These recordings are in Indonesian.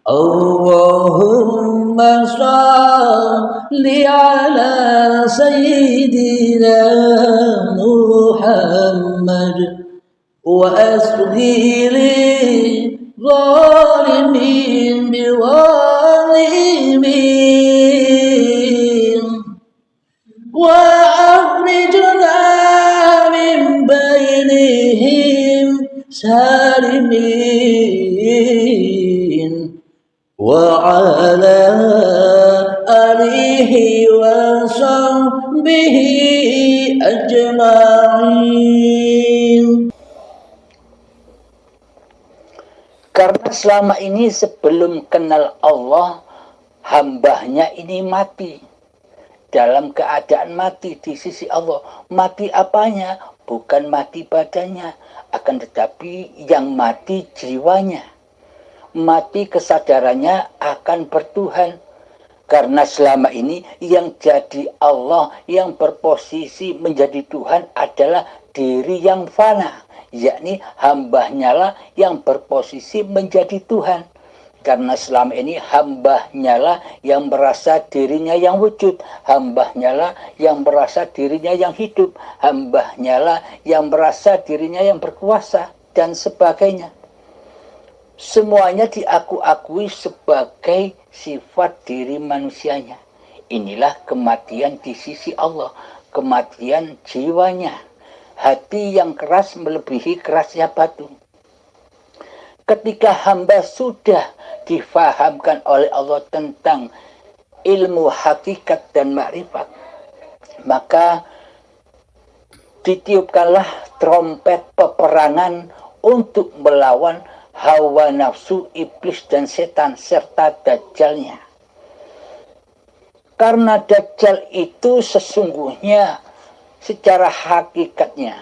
Allahumma shalli ala sayyidina Muhammad wa asghiri zalimin biwalimin wa akhrijna min bainihim salimin wa ala alihi wa sahbihi ajma'in. Karena selama ini sebelum kenal Allah, hambanya ini mati. Dalam keadaan mati di sisi Allah. Mati apanya? Bukan mati badannya. Akan tetapi yang mati jiwanya. Mati kesadarannya akan bertuhan. Karena selama ini yang jadi Allah, yang berposisi menjadi Tuhan adalah diri yang fana. Yakni hambanya lah yang berposisi menjadi Tuhan. Karena selama ini hambanya lah yang merasa dirinya yang wujud. Hambanya lah yang merasa dirinya yang hidup. Hambanya lah yang merasa dirinya yang berkuasa. Dan sebagainya. Semuanya diaku-akui sebagai sifat diri manusianya. Inilah kematian di sisi Allah. Kematian jiwanya. Hati yang keras melebihi kerasnya batu. Ketika hamba sudah difahamkan oleh Allah tentang ilmu hakikat dan makrifat, maka ditiupkanlah trompet peperangan untuk melawan hawa nafsu, iblis dan setan serta dajjalnya. Karena dajjal itu sesungguhnya secara hakikatnya,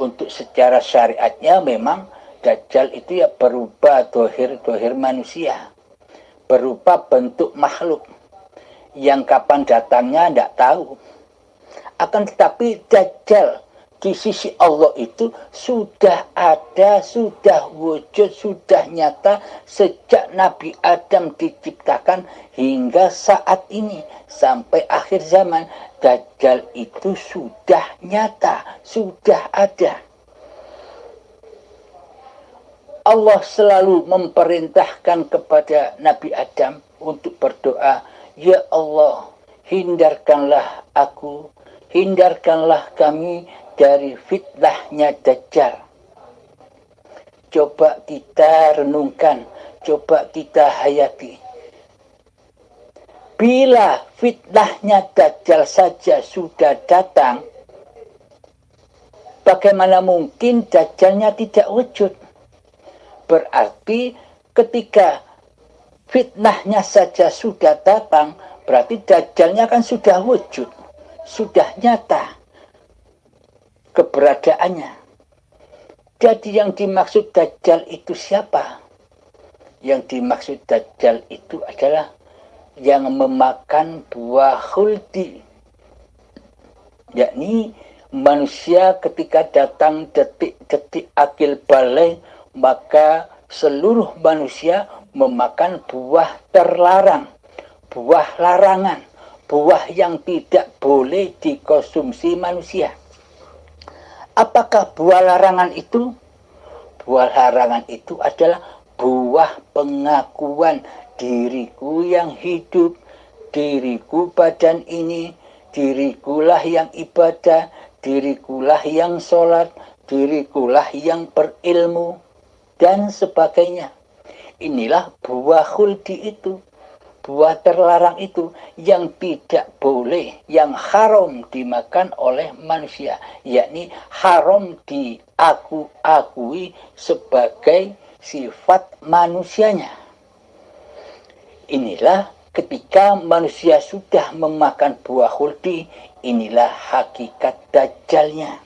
untuk secara syariatnya memang dajjal itu ya berupa dohir manusia, berupa bentuk makhluk yang kapan datangnya tidak tahu. Akan tetapi dajjal di sisi Allah itu sudah ada, sudah wujud, sudah nyata sejak Nabi Adam diciptakan hingga saat ini sampai akhir zaman. Dajjal itu sudah nyata, sudah ada. Allah selalu memerintahkan kepada Nabi Adam untuk berdoa, ya Allah, hindarkanlah aku, hindarkanlah kami dari fitnahnya Dajjal. Coba kita renungkan, coba kita hayati. Bila fitnahnya Dajjal saja sudah datang, bagaimana mungkin Dajjalnya tidak wujud? Berarti ketika fitnahnya saja sudah datang, berarti Dajjalnya kan sudah wujud, sudah nyata keberadaannya. Jadi yang dimaksud Dajjal itu siapa? Yang dimaksud Dajjal itu adalah yang memakan buah khuldi. Yakni manusia ketika datang detik-detik akil balik, maka seluruh manusia memakan buah terlarang, buah larangan, buah yang tidak boleh dikonsumsi manusia. Apakah buah larangan itu? Buah larangan itu adalah buah pengakuan diriku yang hidup, diriku badan ini, dirikulah yang ibadah, dirikulah yang sholat, dirikulah yang berilmu, dan sebagainya. Inilah buah khuldi itu. Buah terlarang itu yang tidak boleh, yang haram dimakan oleh manusia. Yakni haram diakui sebagai sifat manusianya. Inilah ketika manusia sudah memakan buah khuldi, inilah hakikat dajjalnya.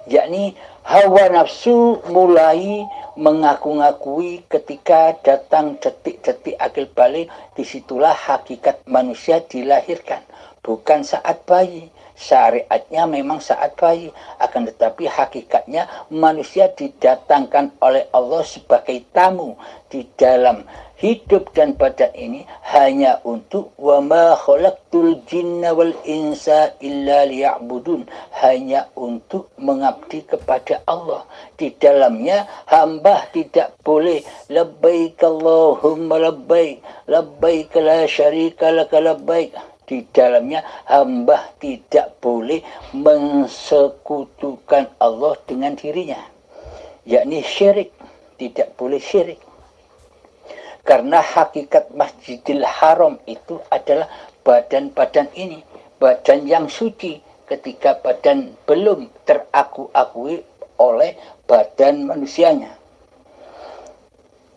Yakni hawa nafsu mulai mengaku-ngakui ketika datang detik-detik akil balik, disitulah hakikat manusia dilahirkan. Bukan saat bayi. Syariatnya memang saat bayi. Akan tetapi hakikatnya manusia didatangkan oleh Allah sebagai tamu di dalam hidup dan badan ini hanya untuk wa ma khalaqtul jinna wal insa illa liya'budun, hanya untuk mengabdi kepada Allah. Di dalamnya hamba tidak boleh labbaik Allahumma labbaik, labbaik la syarika laka labbaik. Di dalamnya hamba tidak boleh mensekutukan Allah dengan dirinya, yakni syirik, tidak boleh syirik. Karena hakikat Masjidil Haram itu adalah badan-badan ini, badan yang suci, ketika badan belum teraku-akui oleh badan manusianya.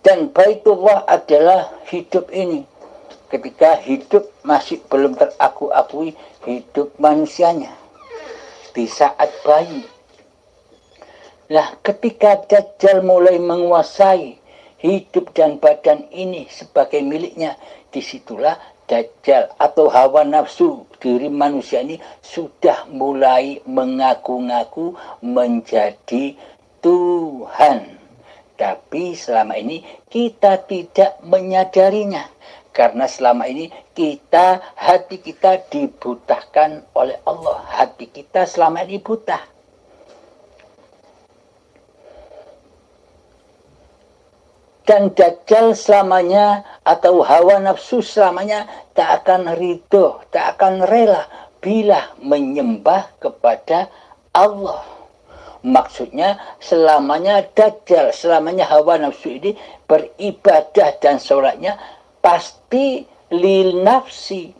Dan Baitullah adalah hidup ini, ketika hidup masih belum teraku-akui hidup manusianya. Di saat bayi. Nah, ketika Dajjal mulai menguasai hidup dan badan ini sebagai miliknya, disitulah Dajjal atau hawa nafsu diri manusia ini sudah mulai mengaku-ngaku menjadi Tuhan. Tapi selama ini kita tidak menyadarinya. Karena selama ini hati kita dibutahkan oleh Allah. Hati kita selama ini buta. Dan Dajjal selamanya atau hawa nafsu selamanya tak akan ridho, tak akan rela bila menyembah kepada Allah. Maksudnya selamanya Dajjal, selamanya hawa nafsu ini beribadah dan sholatnya pasti lil nafsi.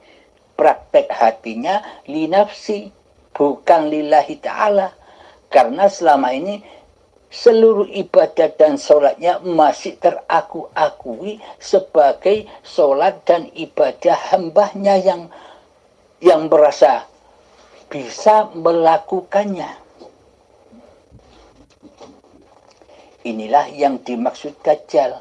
Praktek hatinya li nafsi, bukan lillahi ta'ala. Karena selama ini seluruh ibadah dan sholatnya masih teraku-akui sebagai sholat dan ibadah hambanya yang merasa bisa melakukannya. Inilah yang dimaksud Dajjal.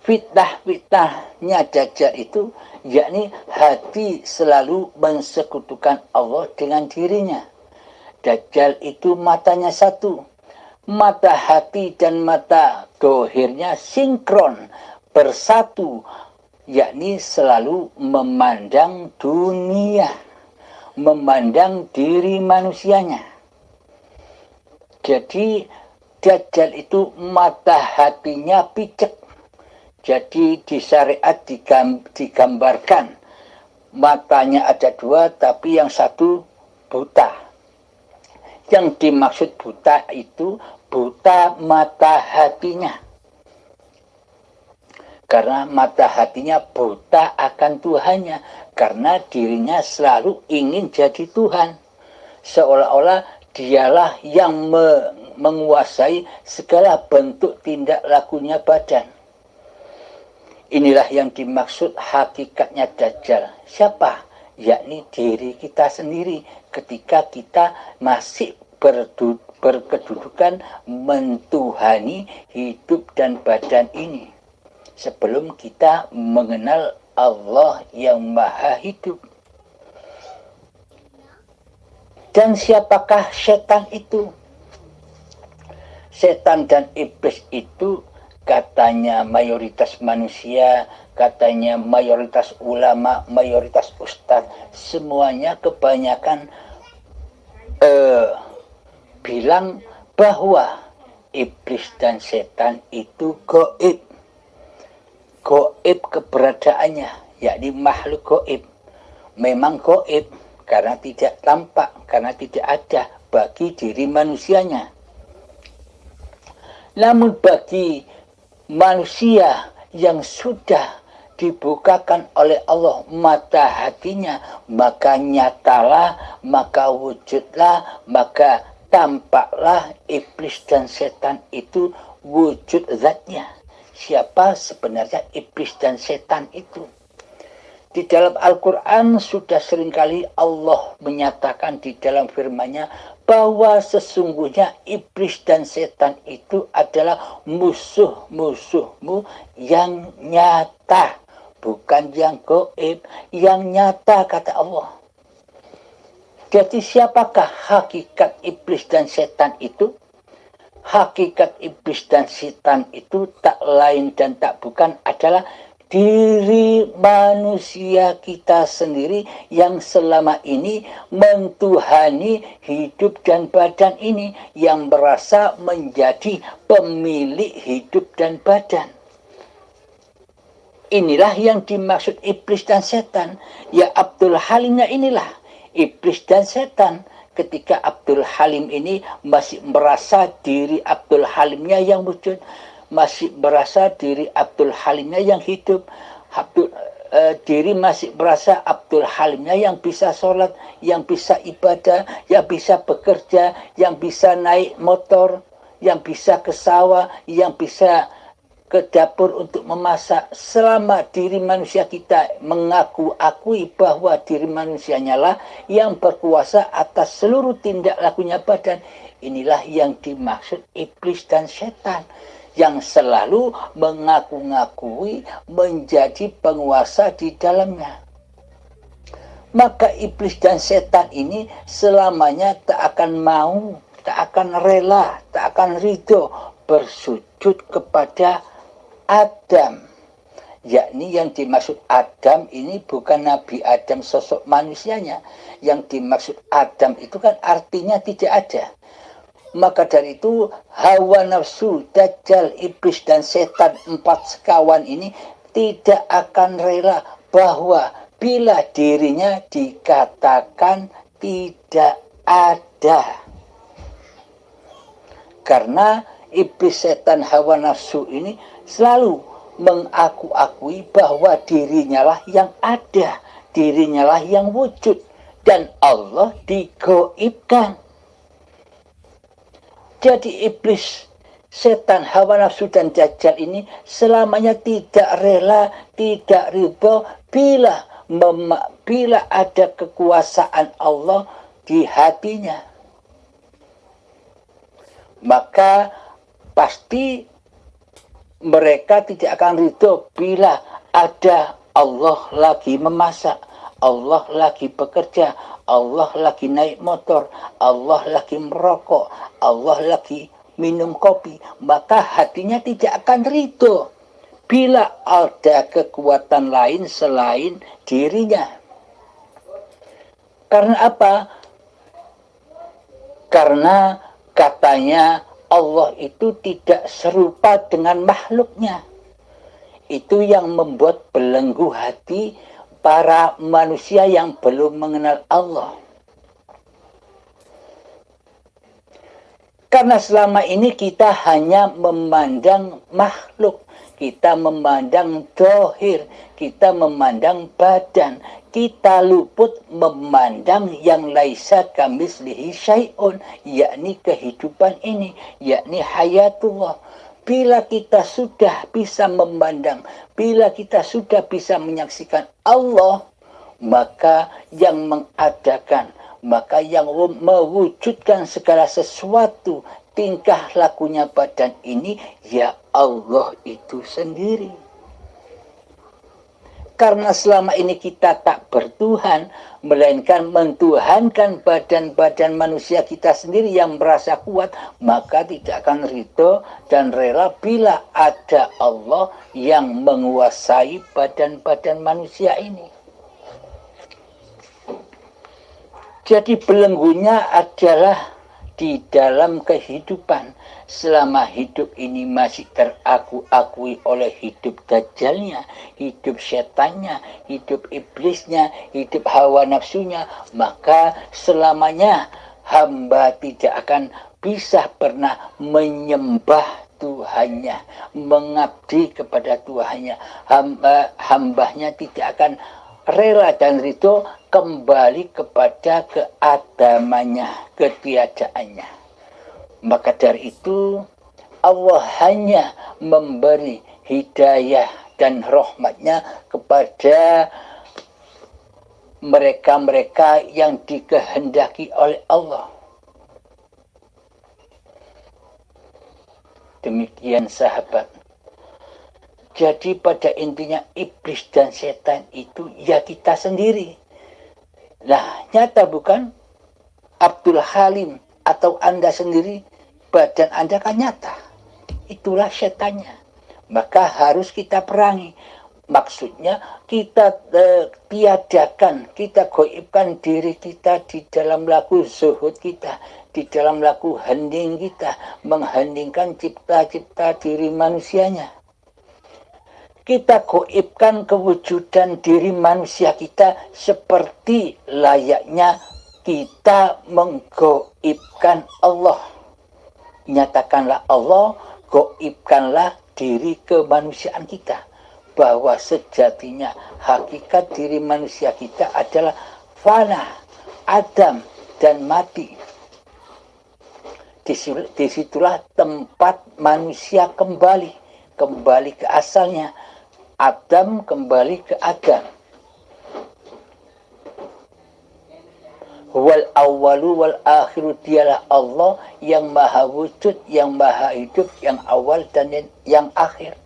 Fitnah-fitnahnya Dajjal itu yakni hati selalu mensekutukan Allah dengan dirinya. Dajjal itu matanya satu. Mata hati dan mata dohirnya sinkron, bersatu, yakni selalu memandang dunia, memandang diri manusianya. Jadi Dajjal itu mata hatinya picek. Jadi di syariat digambarkan matanya ada dua, tapi yang satu buta. Yang dimaksud buta itu buta mata hatinya. Karena mata hatinya buta akan Tuhannya. Karena dirinya selalu ingin jadi Tuhan. Seolah-olah dialah yang menguasai segala bentuk tindak lakunya badan. Inilah yang dimaksud hakikatnya Dajjal. Siapa? Yakni diri kita sendiri ketika kita masih berkedudukan mentuhani hidup dan badan ini. Sebelum kita mengenal Allah yang maha hidup. Dan siapakah setan itu? Setan dan iblis itu katanya mayoritas manusia, katanya mayoritas ulama, mayoritas ustadz, semuanya kebanyakan bilang bahwa iblis dan setan itu gaib. Gaib keberadaannya, yakni makhluk gaib. Memang gaib karena tidak tampak, karena tidak ada bagi diri manusianya. Namun bagi manusia yang sudah dibukakan oleh Allah mata hatinya, maka nyatalah, maka wujudlah, maka tampaklah iblis dan setan itu wujud zatnya. Siapa sebenarnya iblis dan setan itu? Di dalam Al-Quran sudah seringkali Allah menyatakan di dalam firman-Nya bahwa sesungguhnya iblis dan setan itu adalah musuh-musuhmu yang nyata. Bukan yang gaib, yang nyata kata Allah. Jadi siapakah hakikat iblis dan setan itu? hakikat iblis dan setan itu tak lain dan tak bukan adalah diri manusia kita sendiri yang selama ini mentuhani hidup dan badan ini, yang merasa menjadi pemilik hidup dan badan. Inilah yang dimaksud iblis dan setan. Ya Abdul Halimnya inilah iblis dan setan. Ketika Abdul Halim ini masih merasa diri Abdul Halimnya yang wujud, masih merasa diri Abdul Halimnya yang hidup, diri masih merasa Abdul Halimnya yang bisa sholat, yang bisa ibadah, yang bisa bekerja, yang bisa naik motor, yang bisa ke sawah, yang bisa ke dapur untuk memasak. Selama diri manusia kita mengaku-akui bahwa diri manusianya lah yang berkuasa atas seluruh tindak lakunya badan, inilah yang dimaksud iblis dan setan, yang selalu mengaku-ngakui menjadi penguasa di dalamnya. Maka iblis dan setan ini selamanya tak akan mau, tak akan rela, tak akan ridho bersujud kepada Adam. Yakni yang dimaksud Adam ini bukan Nabi Adam sosok manusianya. Yang dimaksud Adam itu kan artinya tidak ada. Maka dari itu hawa nafsu, dajjal, iblis dan setan, 4 sekawan ini tidak akan rela bahwa bila dirinya dikatakan tidak ada. Karena iblis, setan, hawa nafsu ini selalu mengaku-akui bahwa dirinya lah yang ada, dirinya lah yang wujud, dan Allah digoibkan. Jadi iblis, setan, hawa nafsu dan dajjal ini selamanya tidak rela, tidak ridho bila ada kekuasaan Allah di hatinya. Maka pasti mereka tidak akan ridho bila ada Allah lagi memasak, Allah lagi bekerja, Allah lagi naik motor, Allah lagi merokok, Allah lagi minum kopi. Maka hatinya tidak akan ridho bila ada kekuatan lain selain dirinya. Karena apa? Karena katanya Allah itu tidak serupa dengan makhluknya. Itu yang membuat belenggu hati para manusia yang belum mengenal Allah. Karena selama ini kita hanya memandang makhluk, kita memandang dohir, kita memandang badan, kita luput memandang yang laisa kamislihi syai'un, yakni kehidupan ini, yakni hayatullah. Bila kita sudah bisa memandang, bila kita sudah bisa menyaksikan Allah, maka yang mengadakan, maka yang mewujudkan segala sesuatu, tingkah lakunya badan ini, ya Allah itu sendiri. Karena selama ini kita tak bertuhan, melainkan mentuhankan badan-badan manusia kita sendiri yang merasa kuat, maka tidak akan ridho dan rela bila ada Allah yang menguasai badan-badan manusia ini. Jadi belenggunya adalah di dalam kehidupan. Selama hidup ini masih teraku-akui oleh hidup dajjalnya, hidup setannya, hidup iblisnya, hidup hawa nafsunya, maka selamanya hamba tidak akan bisa pernah menyembah Tuhannya, mengabdi kepada Tuhannya. Hambanya tidak akan rela dan ridho kembali kepada keadamannya, ketiadaannya. Maka dari itu Allah hanya memberi hidayah dan rahmatnya kepada mereka-mereka yang dikehendaki oleh Allah. Demikian sahabat. Jadi pada intinya iblis dan setan itu ya kita sendiri. Nah, nyata bukan Abdul Halim atau Anda sendiri badan Anda kan nyata. Itulah setannya. Maka harus kita perangi. Maksudnya kita tiadakan, kita goibkan diri kita di dalam laku zuhud kita, di dalam laku hening kita, mengheningkan cipta-cipta diri manusianya. Kita goibkan kewujudan diri manusia kita seperti layaknya kita menggoibkan Allah. Nyatakanlah Allah, goibkanlah diri kemanusiaan kita. Bahwa sejatinya hakikat diri manusia kita adalah fana, adam, dan mati. Disitulah tempat manusia kembali ke asalnya. Adam kembali ke Adam. Wal awwalu wal akhiru, dialah Allah yang maha wujud, yang maha hidup, yang awal dan yang akhir.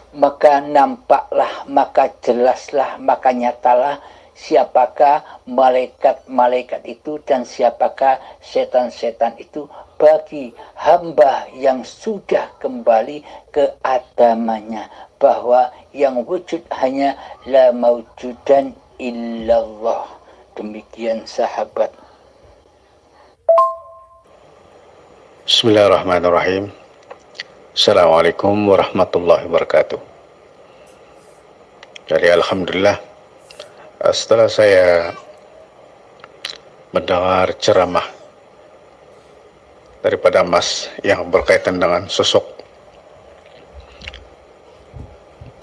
Maka nampaklah, maka jelaslah, maka nyatalah siapakah malaikat-malaikat itu dan siapakah setan-setan itu bagi hamba yang sudah kembali ke adamanya, bahwa yang wujud hanya la maujudan illallah. Demikian sahabat. Bismillahirrahmanirrahim. Assalamualaikum warahmatullahi wabarakatuh. Jadi alhamdulillah, setelah saya mendengar ceramah daripada Mas yang berkaitan dengan sosok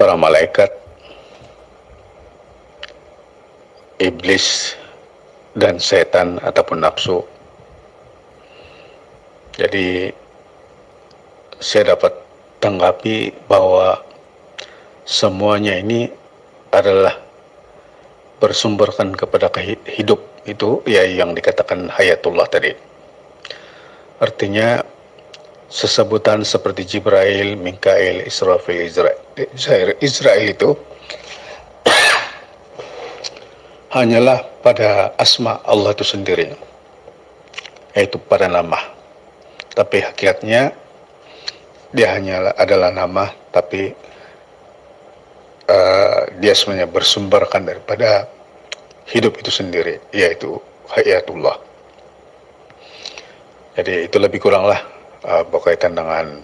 para malaikat, iblis, dan setan ataupun nafsu. Jadi saya dapat tanggapi bahwa semuanya ini adalah bersumberkan kepada hidup itu, ya, yang dikatakan hayatullah tadi. Artinya sesebutan seperti Jibril, Mikail, Israfil, Israel itu hanyalah pada asma Allah itu sendiri, yaitu pada nama. Tapi hakikatnya dia hanya adalah nama, tapi dia sebenarnya bersumberkan daripada hidup itu sendiri, yaitu hayatullah. Jadi itu lebih kuranglah berkaitan dengan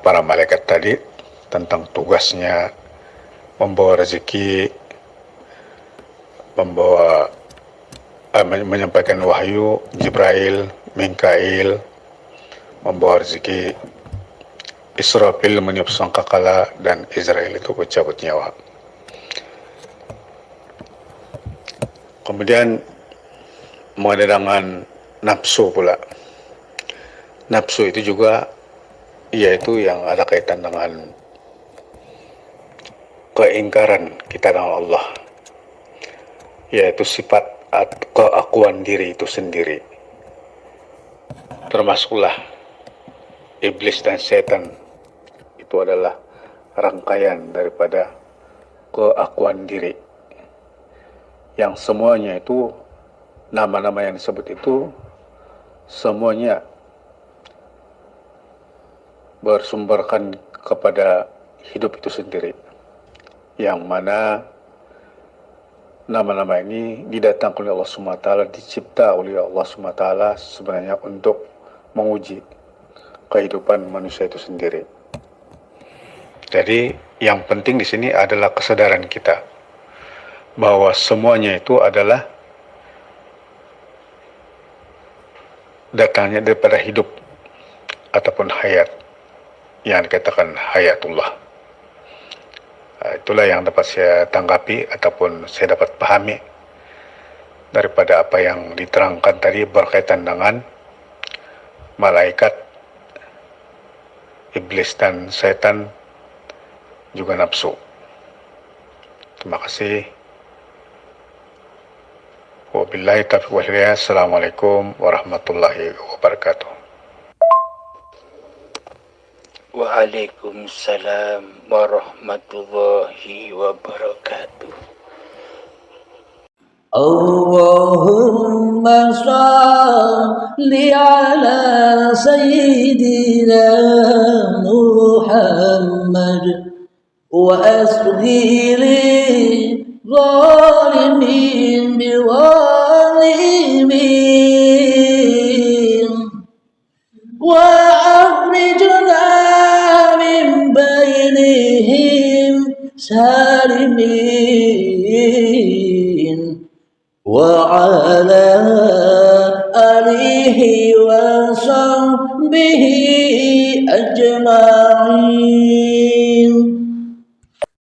para malaikat tadi, tentang tugasnya membawa rezeki, menyampaikan wahyu. Jibril, Mikail membawa rezeki, Israfil meniup sangkakala, dan Israel itu mencabut nyawa. Kemudian mengenai dengan nafsu pula. Nafsu itu juga yaitu yang ada kaitan dengan keingkaran kita dengan Allah, yaitu sifat keakuan diri itu sendiri. Termasuklah iblis dan setan, itu adalah rangkaian daripada keakuan diri, yang semuanya itu, nama-nama yang disebut itu semuanya bersumberkan kepada hidup itu sendiri, yang mana nama-nama ini didatangkan oleh Allah SWT, dicipta oleh Allah SWT sebenarnya untuk menguji kehidupan manusia itu sendiri. Jadi yang penting di sini adalah kesadaran kita bahwa semuanya itu adalah datangnya daripada hidup ataupun hayat, yang dikatakan hayatullah. Itulah yang dapat saya tanggapi ataupun saya dapat pahami daripada apa yang diterangkan tadi berkaitan dengan malaikat, iblis dan setan, juga nafsu. Terima kasih. Wabillahi taufiq wal hidayah. Assalamualaikum warahmatullahi wabarakatuh. Waalaikumsalam warahmatullahi wabarakatuh. Allahumma salli ala Sayyidina Muhammad wa asli li zalimin biwalimin wa akhrijna min bainihim salimin وعلى آله وصحبه أجمعين